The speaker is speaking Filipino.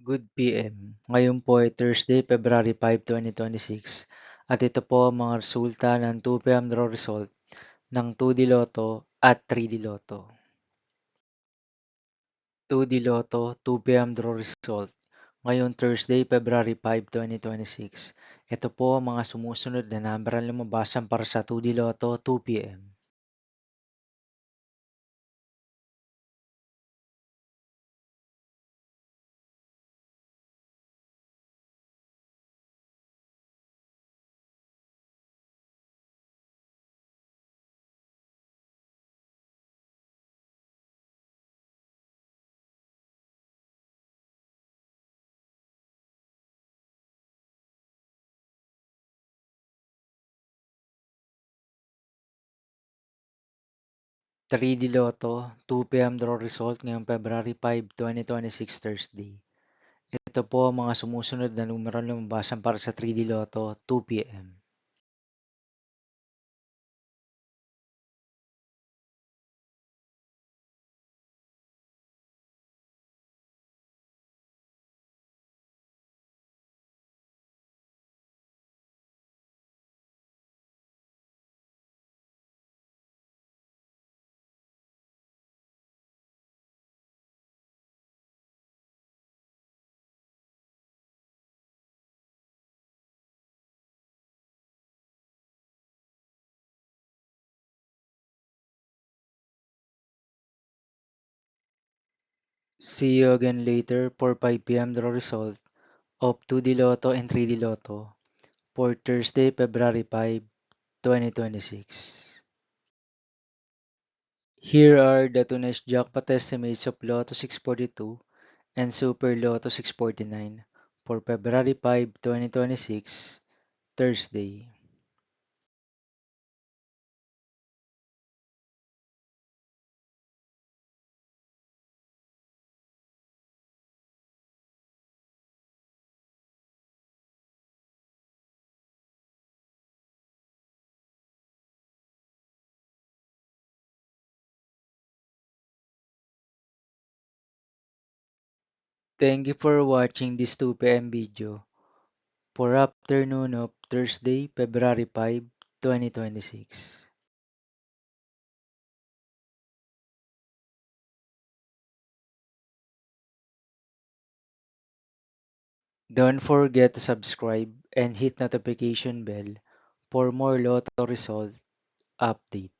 Good PM. Ngayon po ay Thursday, February 5, 2026 at ito po ang mga resulta ng 2 PM draw result ng 2D Lotto at 3D Lotto. 2D Lotto, 2 PM draw result. Ngayon Thursday, February 5, 2026. Ito po ang mga sumusunod na number ang lumabasan para sa 2D Lotto 2 PM. 3D Lotto, 2 PM draw result ngayong February 5, 2026 Thursday. Ito po ang mga sumusunod na numero ang lumabasan para sa 3D Lotto 2 PM. See you again later for 5 PM draw result of 2D Lotto and 3D Lotto for Thursday, February 5, 2026. Here are the tonight's jackpot estimates of Lotto 642 and Super Lotto 649 for February 5, 2026, Thursday. Thank you for watching this 2 PM video for afternoon of Thursday, February 5, 2026. Don't forget to subscribe and hit notification bell for more Lotto result update.